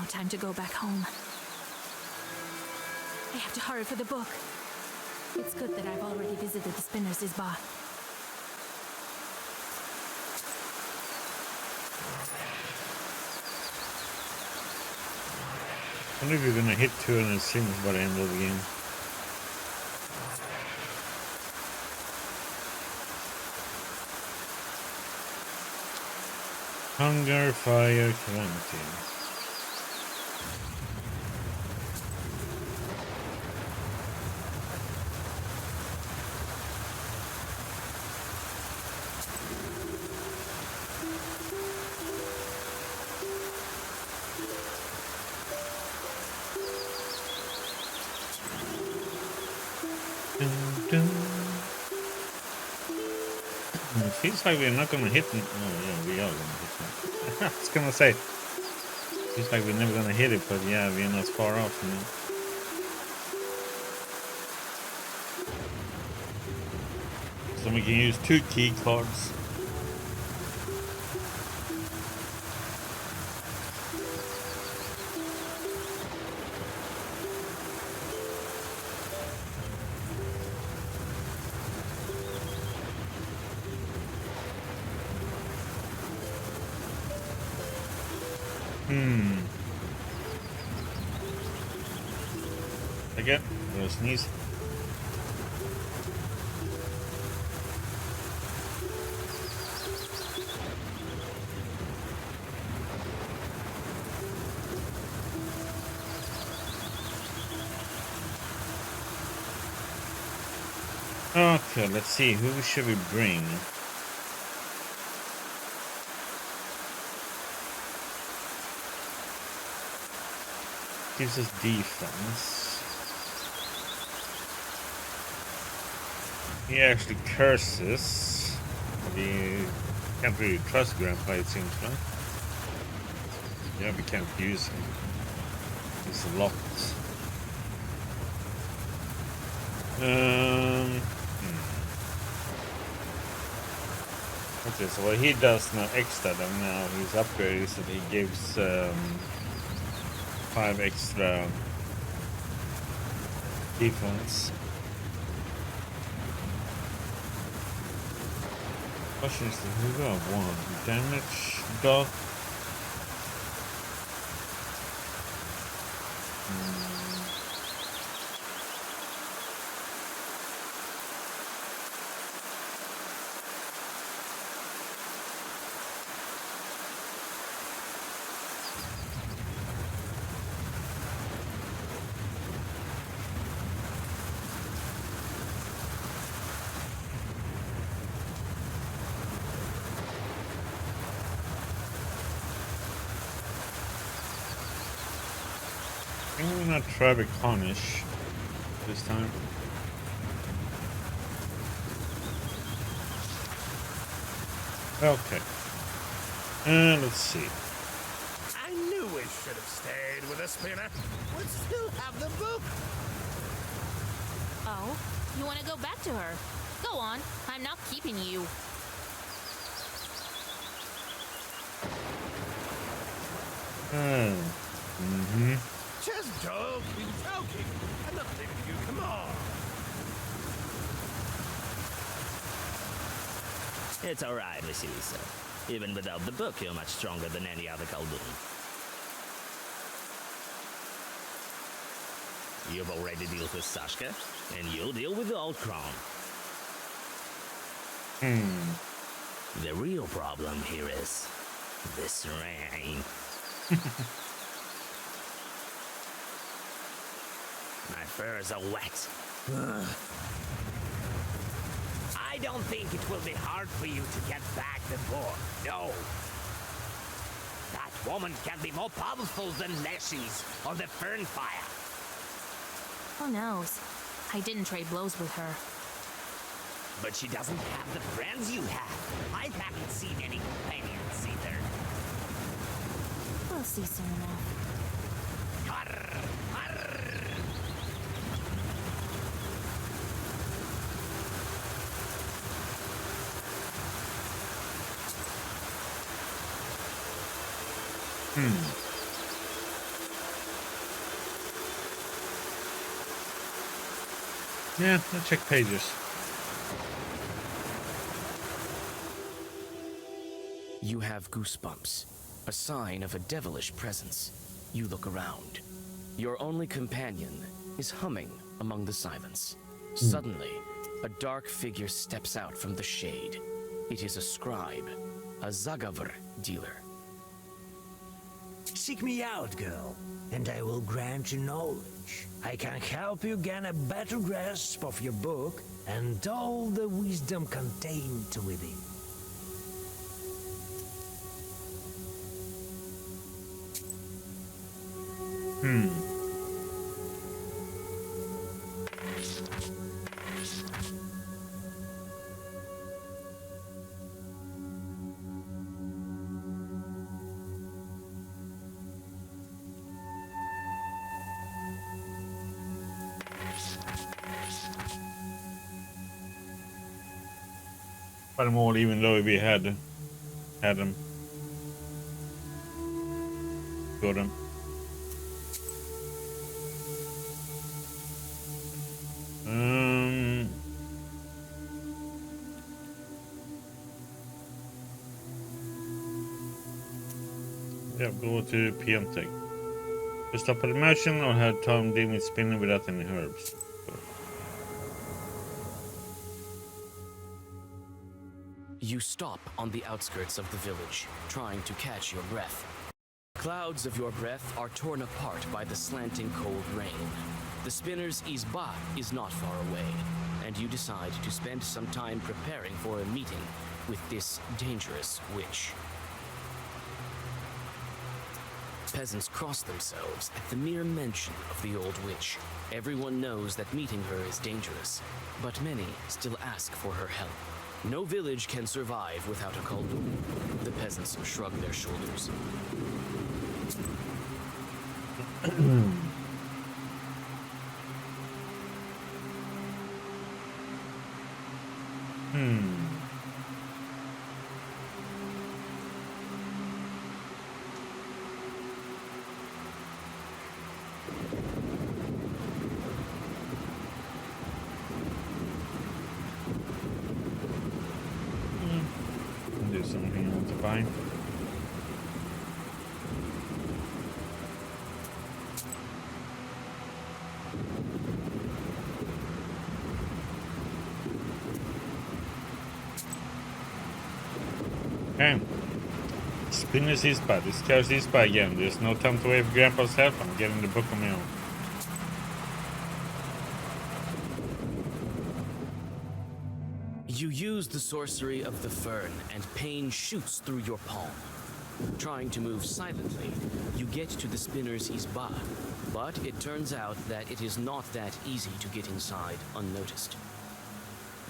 Now time to go back home. I have to hurry for the book. It's good that I've already visited the Spinner's Isba. I wonder if you're gonna hit 200 singles by the end of the game. Hunger, fire, calamity. It feels like we're not gonna hit them. Oh yeah, we are gonna hit them. I was gonna say, feels like we're never gonna hit it, but yeah, we're not far off from it. So we can use 2 key cards. Again, I'm gonna sneeze. Okay, let's see, who should we bring? Gives us defense. He actually curses. We can't really trust Grandpa, it seems like. Yeah, we can't use him. He's locked. Okay, so what he does now extra than now, his upgrade is that he gives 5 extra defense. Question is, who got 1? Damage dot. I think we're not try with Cornish this time. Okay. And let's see. I knew we should have stayed with a spinner. We'd still have the book. Oh, you want to go back to her? Go on. I'm not keeping you. Just joking. I'm not leaving you, come on. It's alright, Vasilisa. Even without the book, you're much stronger than any other Khaldun. You've already dealt with Sashka, and you'll deal with the Old Crown. The real problem here is this rain. My furs are wet. I don't think it will be hard for you to get back the book. No. That woman can be more powerful than Leshies or the Fernfire. Who knows? I didn't trade blows with her. But she doesn't have the friends you have. I haven't seen any companions either. We'll see soon enough. Arr, arr. Yeah, let's check pages. You have goosebumps, a sign of a devilish presence. You look around. Your only companion is humming among the silence. Suddenly, a dark figure steps out from the shade. It is a scribe, a Zagavr dealer. Seek me out, girl, and I will grant you knowledge. I can help you gain a better grasp of your book and all the wisdom contained within. Fight them all, even though we had them. Got them. Yeah, go to Piantec. We stopped at the motion or had Tom Demon spinning without any herbs. You stop on the outskirts of the village, trying to catch your breath. Clouds of your breath are torn apart by the slanting cold rain. The spinner's Izba is not far away, and you decide to spend some time preparing for a meeting with this dangerous witch. Peasants cross themselves at the mere mention of the old witch. Everyone knows that meeting her is dangerous, but many still ask for her help. No village can survive without a Khaldun. The peasants shrug their shoulders. Do something I want to buy. Okay. Spinner's Izba. This carries Izba again. There's no time to wait for Grandpa's help. I'm getting the book on my own. You use the sorcery of the fern, and pain shoots through your palm. Trying to move silently, you get to the spinner's Izba, but it turns out that it is not that easy to get inside unnoticed.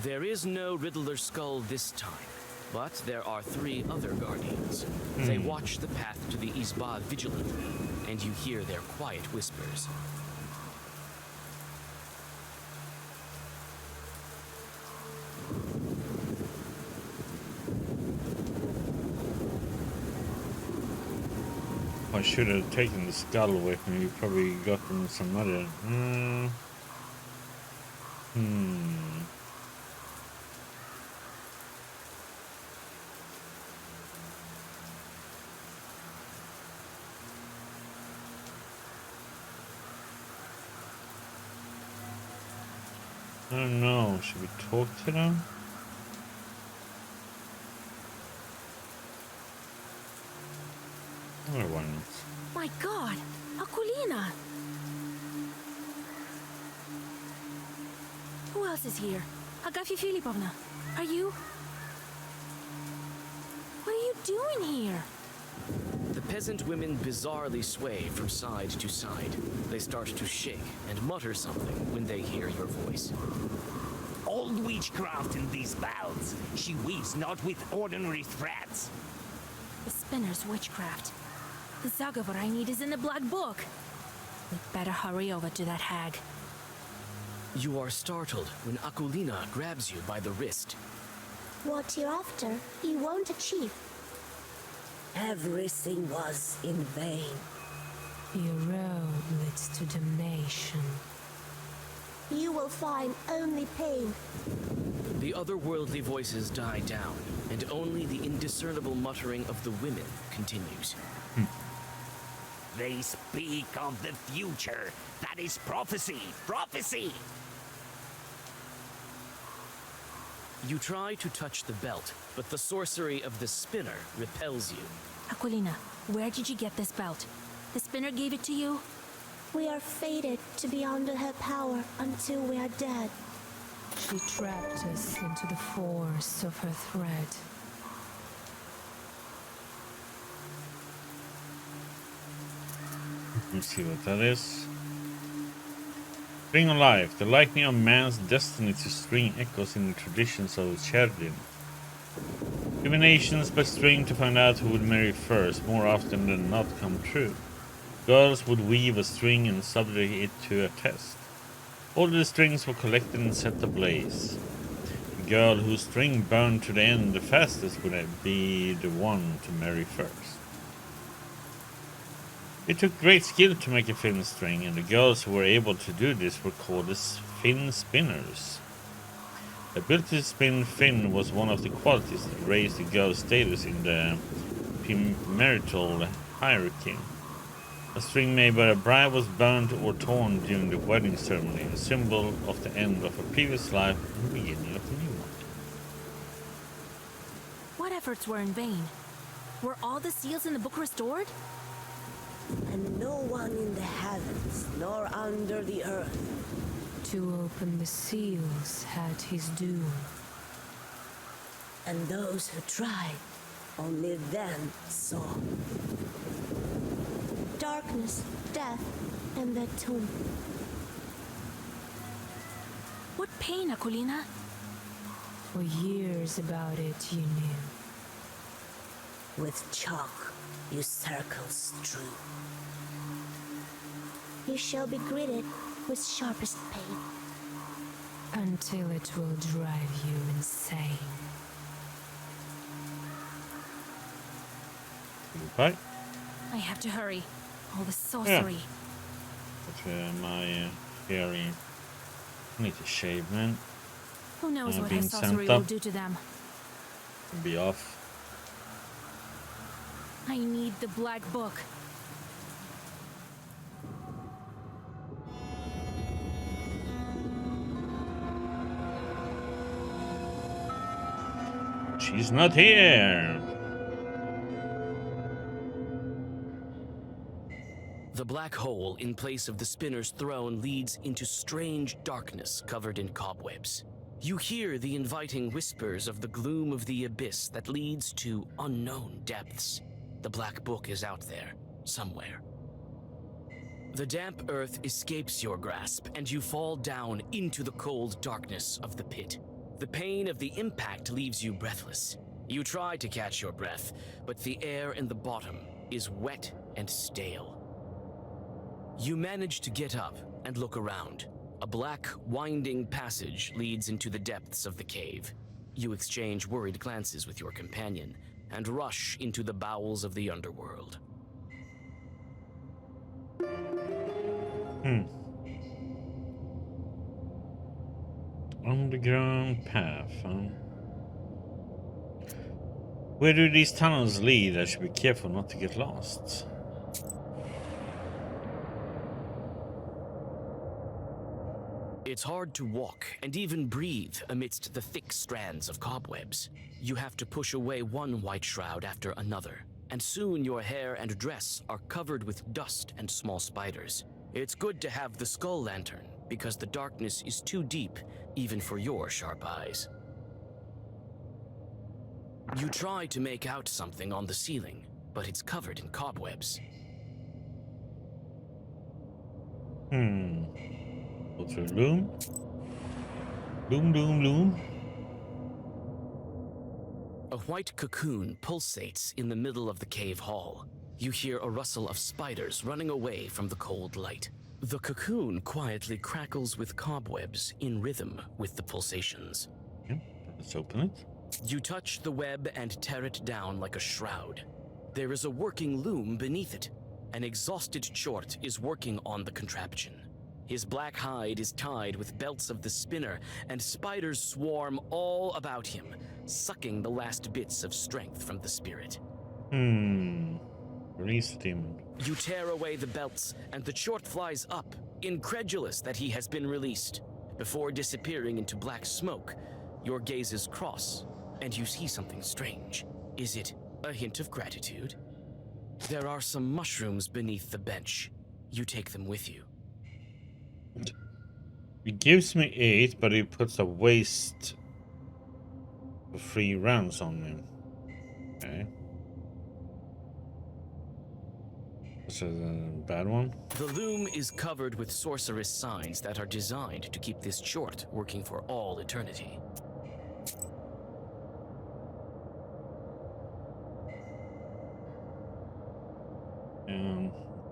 There is no Riddler skull this time, but there are 3 other guardians. They watch the path to the Izba vigilantly, and you hear their quiet whispers. I should have taken the skull with me. You probably got them some other. I don't know. Should we talk to them? Or why not? My God, Akulina! Who else is here? Agafia Filipovna, are you? What are you doing here? The peasant women bizarrely sway from side to side. They start to shake and mutter something when they hear your voice. Old witchcraft in these bells. She weaves not with ordinary threads. The spinner's witchcraft. The Zagavr I need is in the Black Book. We'd better hurry over to that hag. You are startled when Akulina grabs you by the wrist. What you're after, you won't achieve. Everything was in vain. Your road leads to damnation. you will find only pain. The otherworldly voices die down, and only the indiscernible muttering of the women continues. They speak of the future. That is prophecy. Prophecy! You try to touch the belt, but the sorcery of the spinner repels you. Aquilina, where did you get this belt? The spinner gave it to you? We are fated to be under her power until we are dead. She trapped us into the force of her thread. Let's see what that is. String of Life. The lightning of man's destiny to string echoes in the traditions of Cherdin. Divinations by string to find out who would marry first, more often than not come true. Girls would weave a string and subject it to a test. All the strings were collected and set ablaze. The girl whose string burned to the end the fastest would be the one to marry first. It took great skill to make a fin string, and the girls who were able to do this were called as fin spinners. The ability to spin fin was one of the qualities that raised the girl's status in the premarital hierarchy. A string made by a bride was burned or torn during the wedding ceremony, a symbol of the end of a previous life and the beginning of a new one. What efforts were in vain? Were all the seals in the book restored? And no one in the heavens nor under the earth. To open the seals had his doom. And those who tried only then saw. Darkness, death, and the tomb. What pain, Aquilina? For years about it you knew. With chalk you circle strew. You shall be greeted with sharpest pain. Until it will drive you insane. Goodbye. I have to hurry. All the sorcery. But my hairy. I need to shave, man. Who knows what being his sent sorcery will up. do to them? Be off. I need the black book. She's not here. The black hole in place of the spinner's throne leads into strange darkness covered in cobwebs. You hear the inviting whispers of the gloom of the abyss that leads to unknown depths. The black book is out there, somewhere. The damp earth escapes your grasp, and you fall down into the cold darkness of the pit. The pain of the impact leaves you breathless. You try to catch your breath, but the air in the bottom is wet and stale. You manage to get up and look around. A black, winding passage leads into the depths of the cave. You exchange worried glances with your companion and rush into the bowels of the underworld. Underground path, huh? Where do these tunnels lead? I should be careful not to get lost. It's hard to walk and even breathe amidst the thick strands of cobwebs. You have to push away one white shroud after another, and soon your hair and dress are covered with dust and small spiders. It's good to have the skull lantern, because the darkness is too deep even for your sharp eyes. You try to make out something on the ceiling, but it's covered in cobwebs. Go through loom. Loom. A white cocoon pulsates in the middle of the cave hall. You hear a rustle of spiders running away from the cold light. The cocoon quietly crackles with cobwebs in rhythm with the pulsations. Yeah, let's open it. You touch the web and tear it down like a shroud. There is a working loom beneath it. An exhausted Chort is working on the contraption. His black hide is tied with belts of the spinner, and spiders swarm all about him, sucking the last bits of strength from the spirit. Release the demon. You tear away the belts, and the chort flies up, incredulous that he has been released. Before disappearing into black smoke, your gazes cross, and you see something strange. Is it a hint of gratitude? There are some mushrooms beneath the bench. You take them with you. It gives me 8, but it puts a waste of 3 rounds on me. Okay. This is a bad one. The loom is covered with sorceress signs that are designed to keep this chort working for all eternity.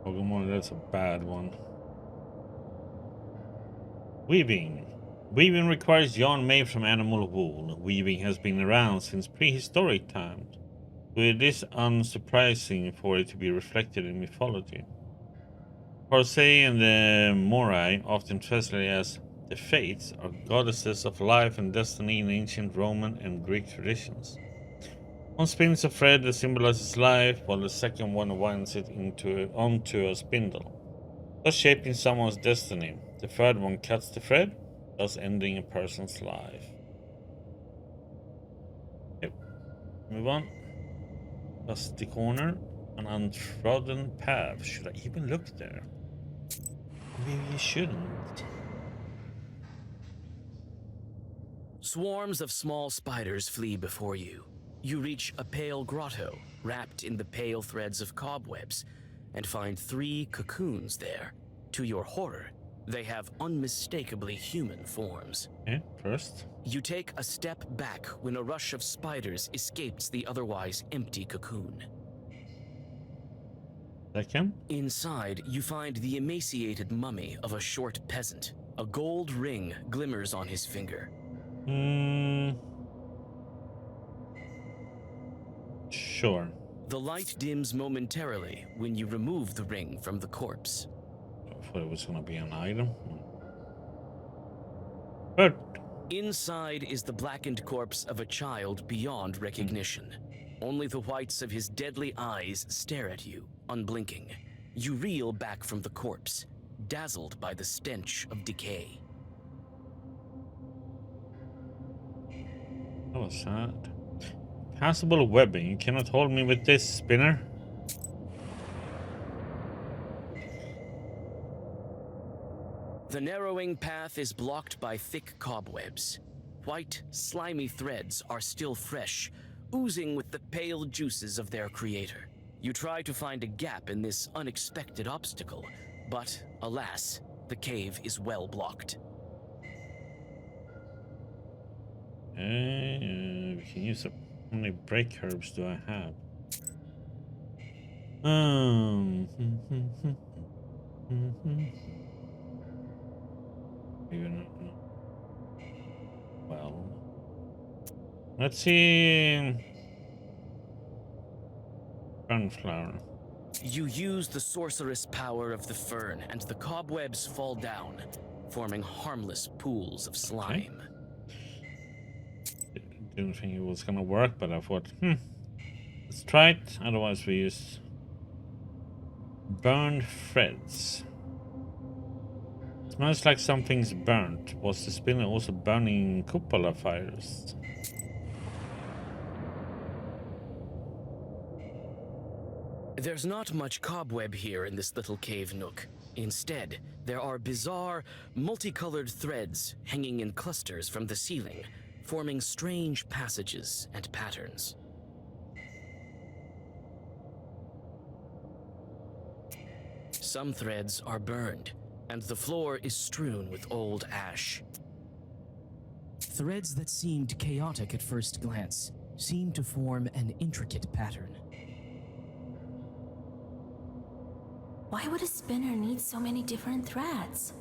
Pokemon, that's a bad one. Weaving. Weaving requires yarn made from animal wool. Weaving has been around since prehistoric times, so it is unsurprising for it to be reflected in mythology. Parsai and the Morai, often translated as the Fates, are goddesses of life and destiny in ancient Roman and Greek traditions. One spins a thread that symbolizes life, while the second one winds it onto a spindle, thus shaping someone's destiny. The third one cuts the thread, thus ending a person's life. Yep. Move on. Dusty corner. An untrodden path. Should I even look there? Maybe you shouldn't. Swarms of small spiders flee before you. You reach a pale grotto, wrapped in the pale threads of cobwebs, and find 3 cocoons there. To your horror, they have unmistakably human forms. Okay, first. You take a step back when a rush of spiders escapes the otherwise empty cocoon. Second. Inside, you find the emaciated mummy of a short peasant. A gold ring glimmers on his finger. Sure. The light dims momentarily when you remove the ring from the corpse. I thought it was gonna be an item. But inside is the blackened corpse of a child beyond recognition. Only the whites of his deadly eyes stare at you, unblinking. You reel back from the corpse, dazzled by the stench of decay. What was that? Passable webbing. You cannot hold me with this, spinner. The narrowing path is blocked by thick cobwebs. White, slimy threads are still fresh, oozing with the pale juices of their creator. You try to find a gap in this unexpected obstacle, but alas, the cave is well blocked. We can use it. How many break herbs do I have? Well, let's see. Fernflower. You use the sorceress power of the fern, and the cobwebs fall down, forming harmless pools of slime. Okay. Didn't think it was gonna work, but I thought, let's try it. Otherwise, we use burned threads. Smells like something's burnt. Was the spinner also burning cupola fires? There's not much cobweb here in this little cave nook. Instead, there are bizarre, multicolored threads hanging in clusters from the ceiling, forming strange passages and patterns. Some threads are burned, and the floor is strewn with old ash. Threads that seemed chaotic at first glance seem to form an intricate pattern. Why would a spinner need so many different threads?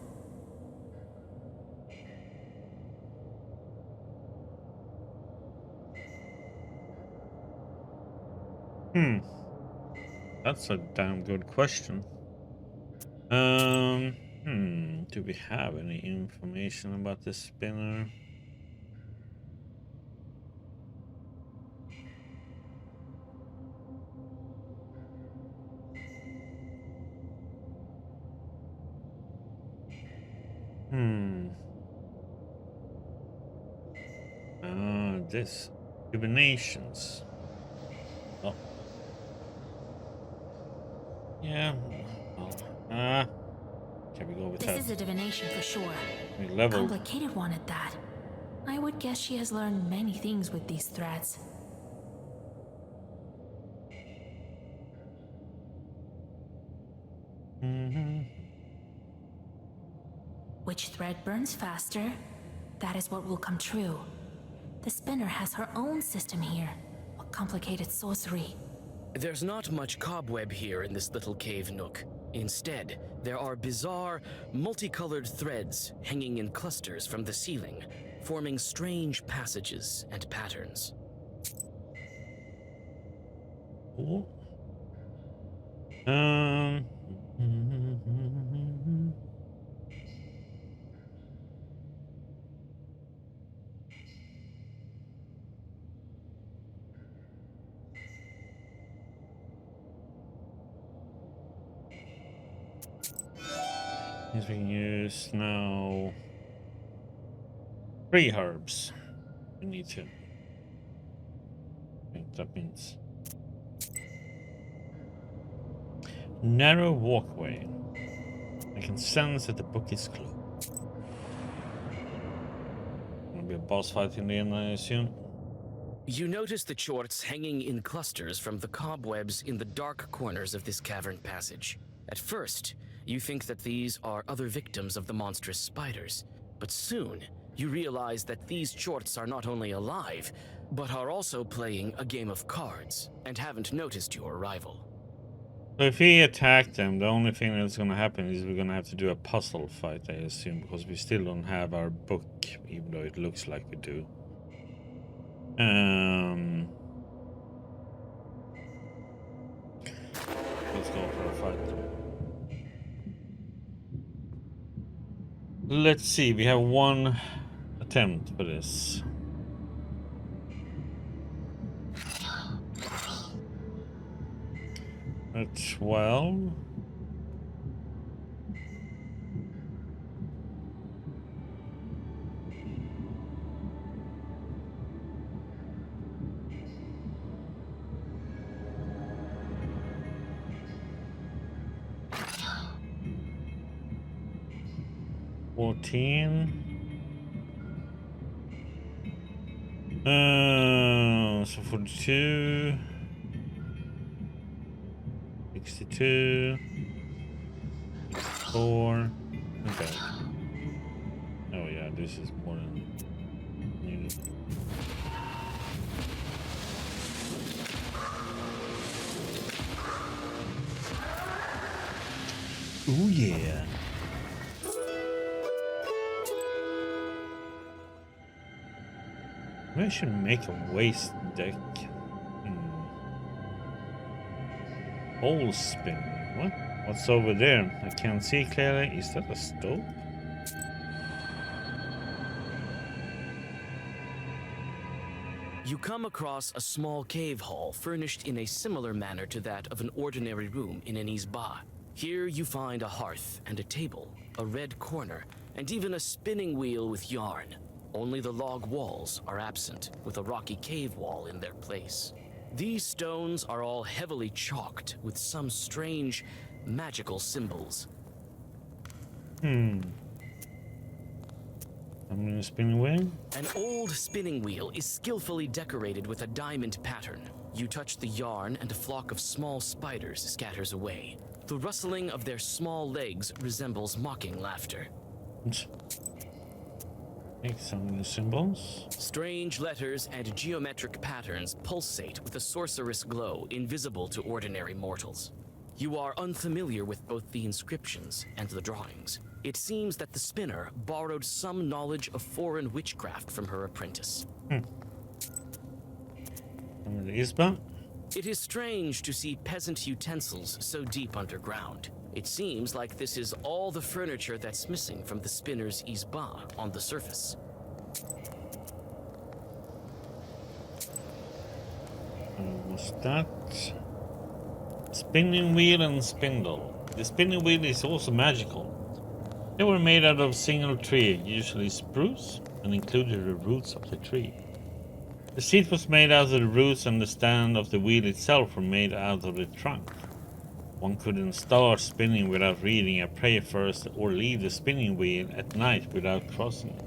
That's a damn good question. Do we have any information about the spinner? This divinations. Oh. Yeah. Well, can we go with that? This is a divination for sure. We leveled. Complicated one at that. I would guess she has learned many things with these threads. Which thread burns faster, that is what will come true. The spinner has her own system here. A complicated sorcery. There's not much cobweb here in this little cave nook. Instead, there are bizarre, multicolored threads hanging in clusters from the ceiling, forming strange passages and patterns. Cool. These we can use now. 3 herbs. We need to. I think that means. Narrow walkway. I can sense that the book is closed. Gonna be a boss fight in the end, I assume. You notice the chorts hanging in clusters from the cobwebs in the dark corners of this cavern passage. At first, you think that these are other victims of the monstrous spiders, but soon you realize that these chorts are not only alive, but are also playing a game of cards and haven't noticed your arrival. So if we attack them, the only thing that's gonna happen is we're gonna have to do a puzzle fight, I assume, because we still don't have our book, even though it looks like we do. Let's go for a fight. Let's see, we have 1 attempt for this. At 12. So 42, 62, 4. Okay. Oh yeah, this is more than needed. Oh yeah. Maybe I should make a waste deck. Hole spin. What? What's over there? I can't see clearly. Is that a stove? You come across a small cave hall furnished in a similar manner to that of an ordinary room in an Isba. Here you find a hearth and a table, a red corner, and even a spinning wheel with yarn. Only the log walls are absent, with a rocky cave wall in their place. These stones are all heavily chalked with some strange, magical symbols. I'm gonna spin away. An old spinning wheel is skillfully decorated with a diamond pattern. You touch the yarn and a flock of small spiders scatters away. The rustling of their small legs resembles mocking laughter. Make some new symbols. Strange letters and geometric patterns pulsate with a sorcerous glow invisible to ordinary mortals. You are unfamiliar with both the inscriptions and the drawings. It seems that the spinner borrowed some knowledge of foreign witchcraft from her apprentice. The Isba. It is strange to see peasant utensils so deep underground. It seems like this is all the furniture that's missing from the spinner's izba on the surface. What's that? Spinning wheel and spindle. The spinning wheel is also magical. They were made out of single tree, usually spruce, and included the roots of the tree. The seat was made out of the roots and the stand of the wheel itself were made out of the trunk. One couldn't start spinning without reading a prayer first or leave the spinning wheel at night without crossing it.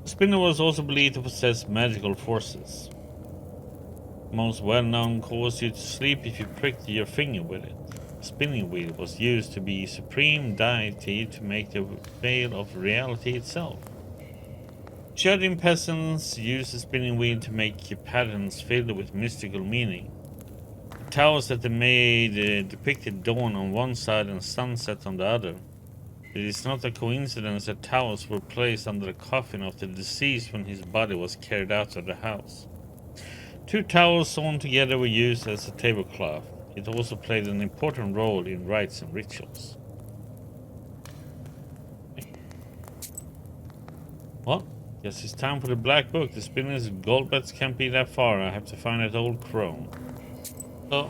The spinner was also believed to possess magical forces. The most well-known caused you to sleep if you pricked your finger with it. The spinning wheel was used to be supreme deity to make the veil of reality itself. Judging peasants used the spinning wheel to make patterns filled with mystical meaning. The towers that they made depicted dawn on one side and sunset on the other. It is not a coincidence that towers were placed under the coffin of the deceased when his body was carried out of the house. 2 towels sewn together were used as a tablecloth. It also played an important role in rites and rituals. Well, guess it's time for the black book. The spinner's gold bets can't be that far. I have to find that old crone. So,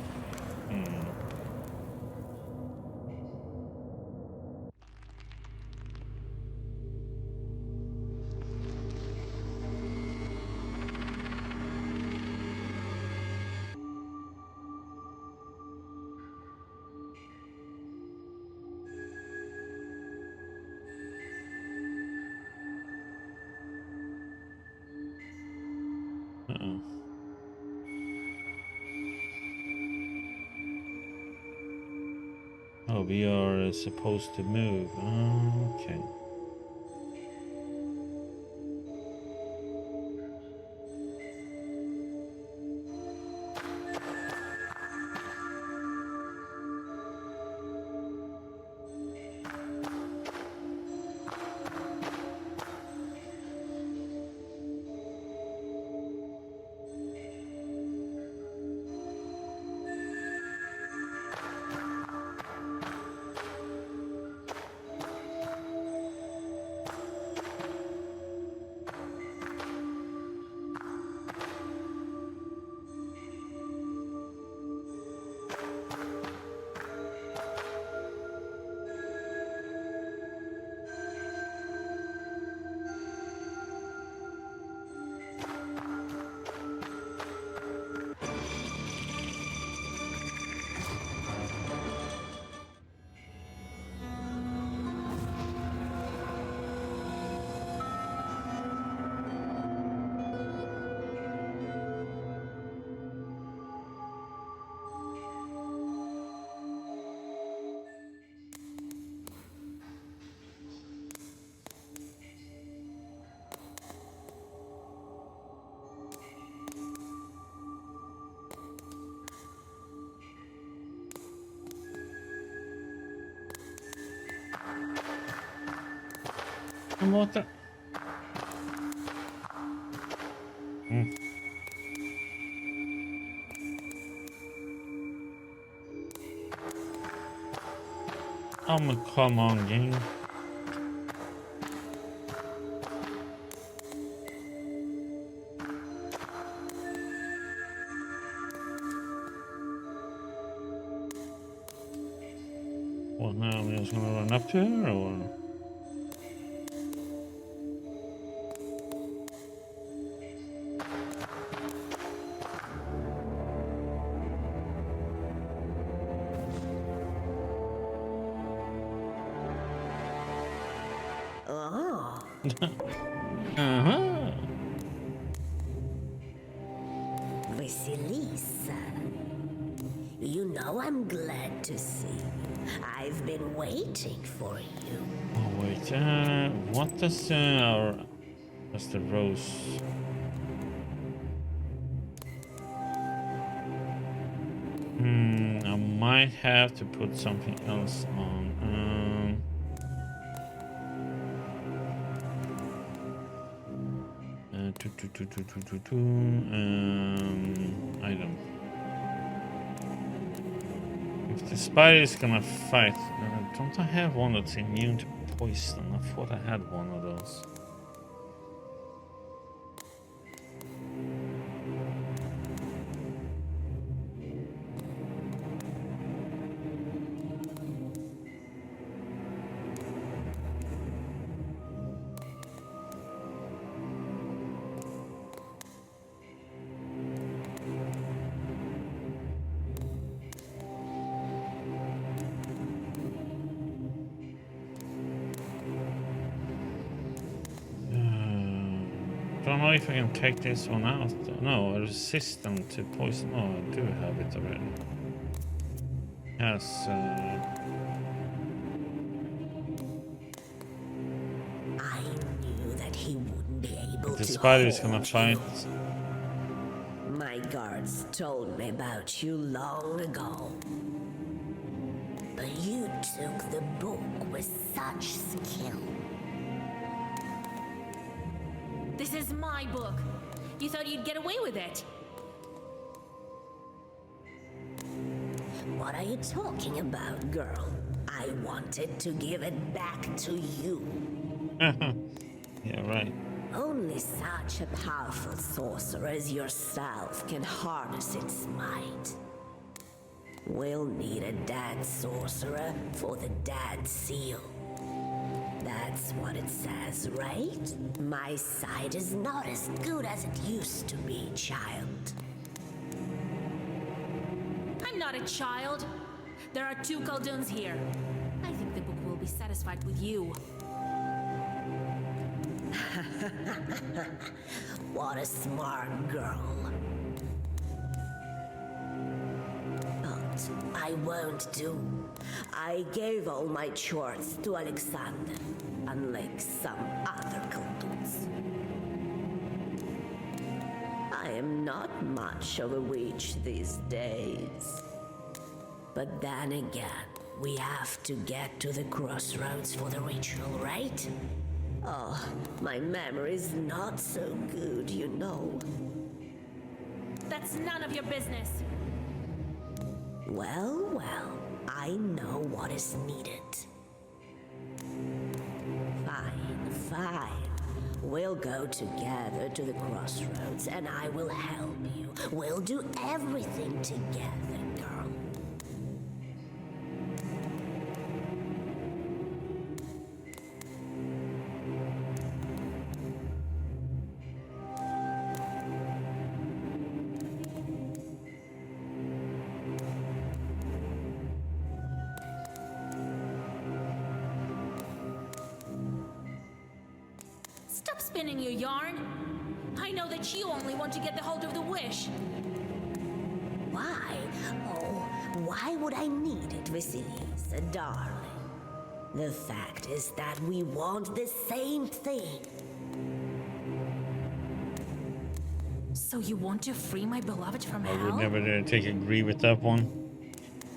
oh, we are supposed to move. Okay. What the? Come on, game. What now? We're just gonna run up to her, or? Vasilisa, you know I'm glad to see you. I've been waiting for you. Oh wait, what does that's the rose? I might have to put something else on. Item. If the spider is gonna fight, don't I have one that's immune to poison? I thought I had one of those. Don't know if I can take this one out. No, a resistant to poison. Oh, I do have it already. Yes. I knew that he wouldn't be able The to. spider is hold gonna fight. you. My guards told me about you long ago. But you took the book with such skill. This is my book. You thought you'd get away with it? What are you talking about, girl? I wanted to give it back to you. Yeah, right. Only such a powerful sorcerer as yourself can harness its might. We'll need a dead sorcerer for the dead seal. That's what it says, right? My sight is not as good as it used to be, child. I'm not a child. There are 2 Khaldun's here. I think the book will be satisfied with you. What a smart girl. But I won't do. I gave all my chores to Alexander, unlike some other Khalduns. I am not much of a witch these days. But then again, we have to get to the crossroads for the ritual, right? Oh, my memory's not so good, you know. That's none of your business. Well, I know what is needed. Fine. We'll go together to the crossroads and I will help you. We'll do everything together, girl. Stop spinning your yarn. I know that you only want to get the hold of the wish. Why? Oh, why would I need it, Vasilisa, darling? The fact is that we want the same thing. So you want to free my beloved from I hell? would never take agree with that one.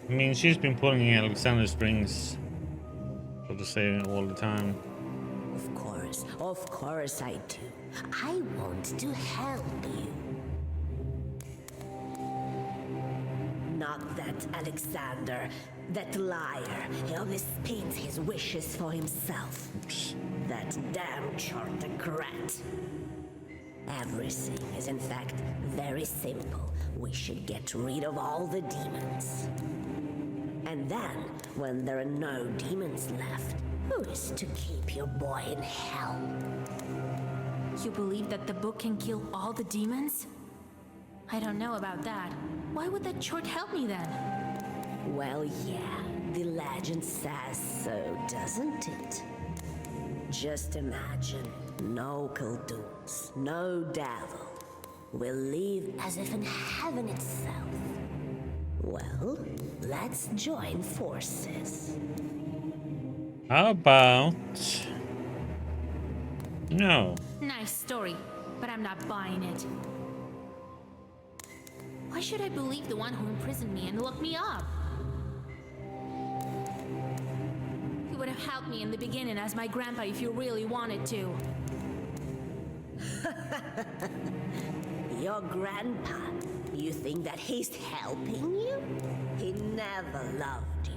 I mean, she's been pulling Alexander strings, so to say, all the time. Of course I do. I want to help you. Not that Alexander, that liar, he only spins his wishes for himself. That damn Chortocrat. Everything is in fact very simple. We should get rid of all the demons. And then, when there are no demons left, who is to keep your boy in hell? You believe that the book can kill all the demons? I don't know about that. Why would that chort help me then? Well, yeah, the legend says so, doesn't it? Just imagine, no Khalduns, no devil. We'll live as if in heaven itself. Well, let's join forces. How about... No. Nice story, but I'm not buying it. Why should I believe the one who imprisoned me and locked me up? You would have helped me in the beginning as my grandpa if you really wanted to. Your grandpa, You think that he's helping you? He never loved you.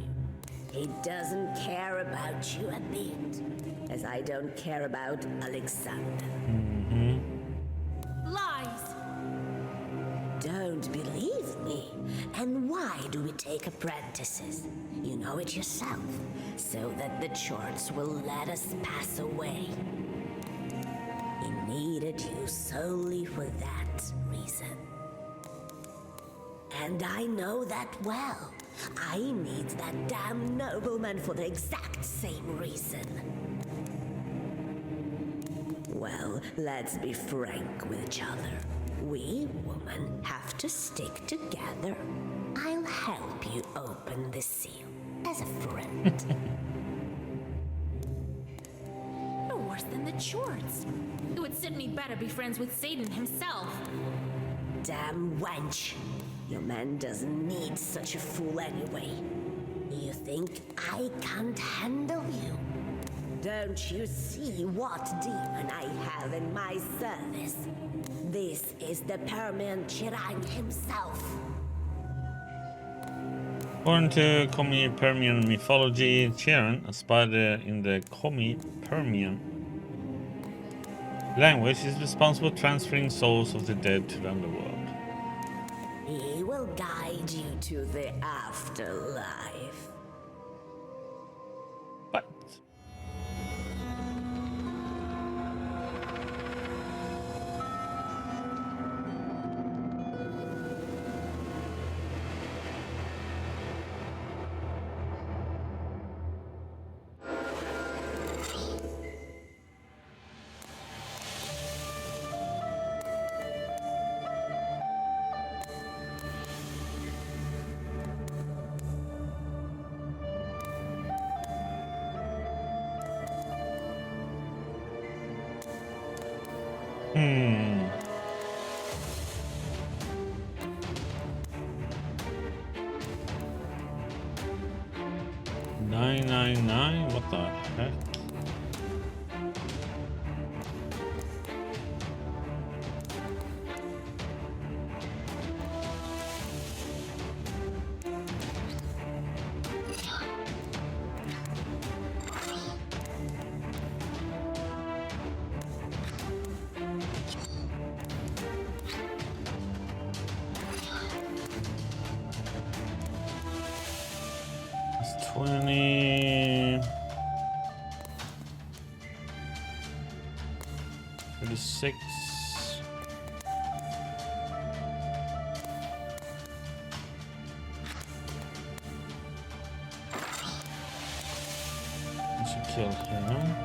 He doesn't care about you a bit, as I don't care about Alexander. Lies! Don't believe me? And why do we take apprentices? You know it yourself, so that the Chorts will let us pass away. He needed you solely for that reason. And I know that well. I need that damn nobleman for the exact same reason. Well, let's be frank with each other. We women have to stick together. I'll help you open the seal as a friend. You're worse than the Chorts. It would suit me better be friends with Satan himself. Damn wench. Your man doesn't need such a fool anyway. You think I can't handle you? Don't you see what demon I have in my service? This is the Permian Chirang himself. According to Komi Permian mythology, Chiron, a spider in the Komi Permian language, is responsible for transferring souls of the dead to the underworld. He will guide you to the afterlife. What? Hmm. 999? What the heck? It's 20. 36. I should kill him.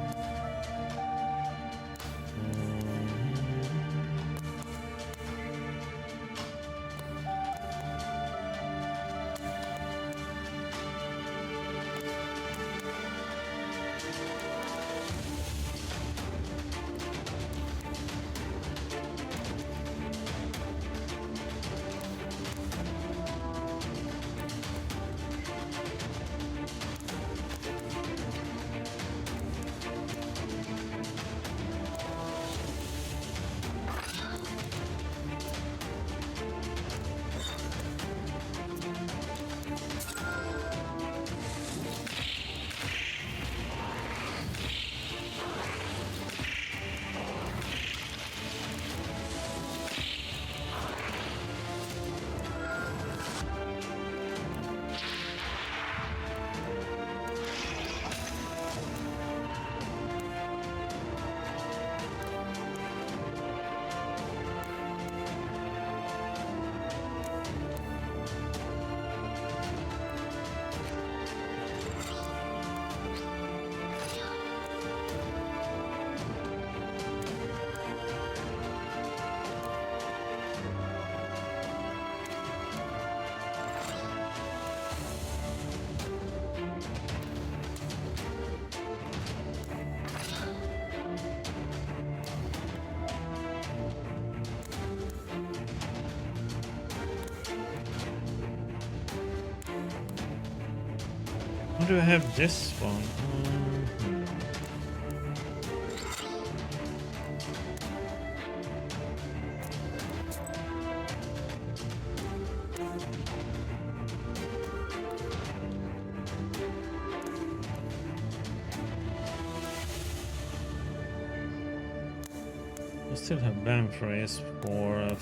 Why do I have this one? still have Banfrays for...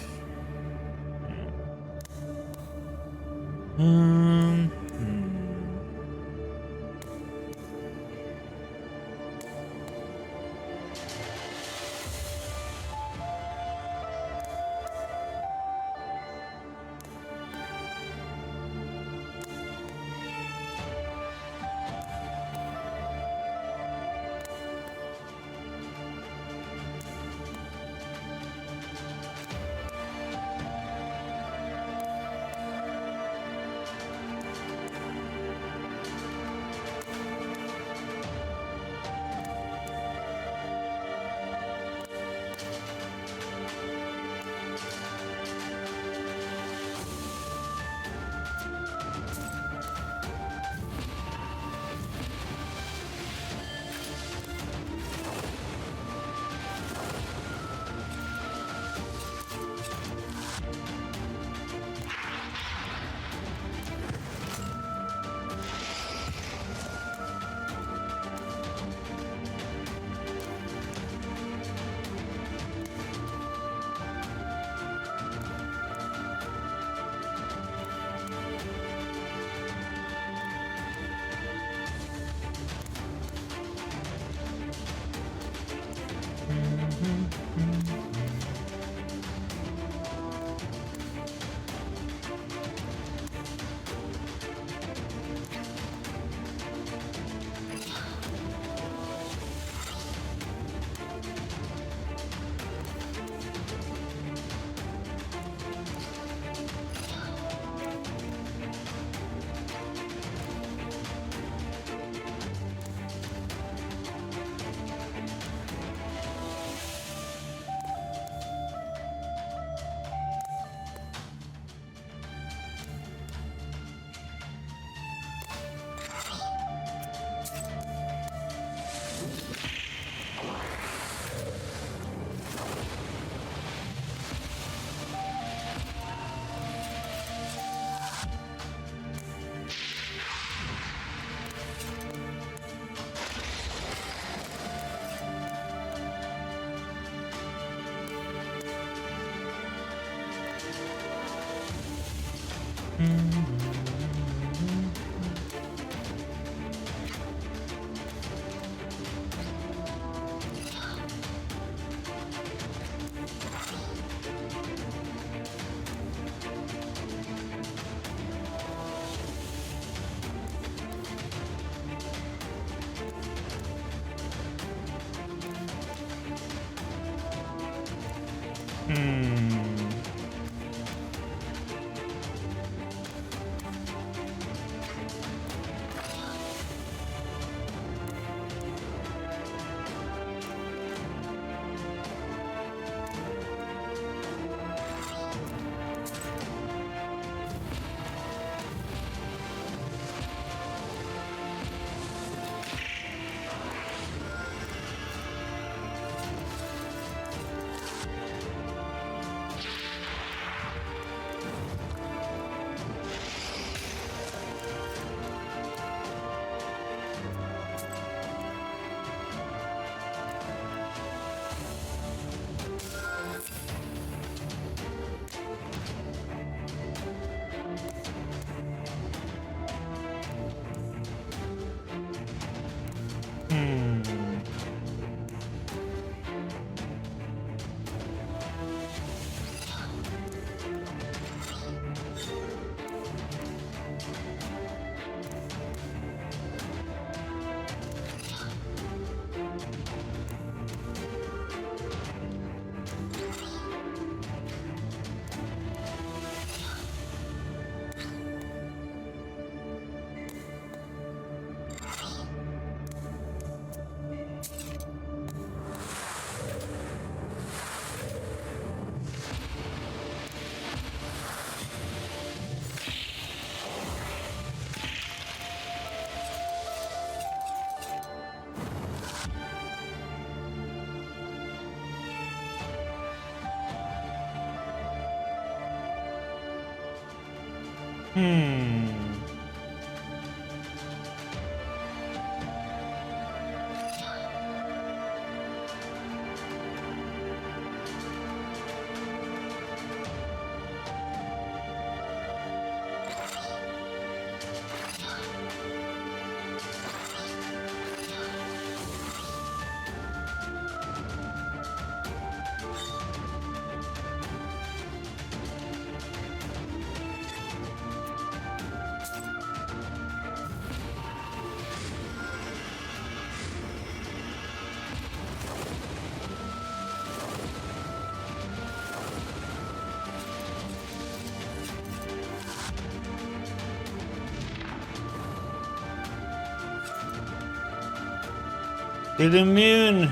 To the moon.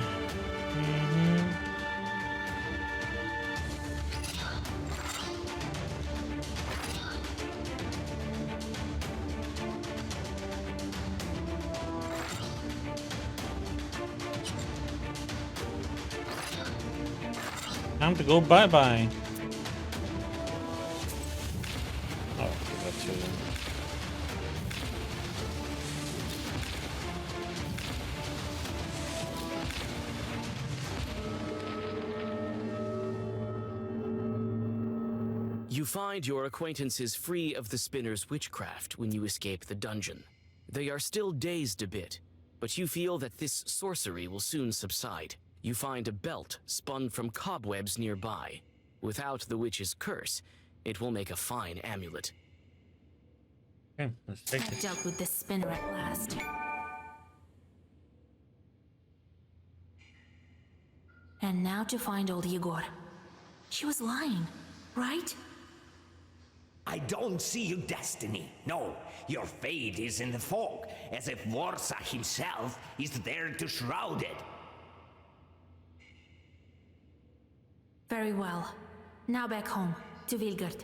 Time to go bye-bye. Oh, that's it. You find your acquaintances free of the spinner's witchcraft when you escape the dungeon. They are still dazed a bit, but you feel that this sorcery will soon subside. You find a belt spun from cobwebs nearby. Without the witch's curse, it will make a fine amulet. Okay, let's take I've it. dealt with this spinner at last. And now to find old Igor. She was lying, right? I don't see your destiny. No, your fate is in the fog, as if Warsaw himself is there to shroud it. Very well. Now back home, to Vilgard.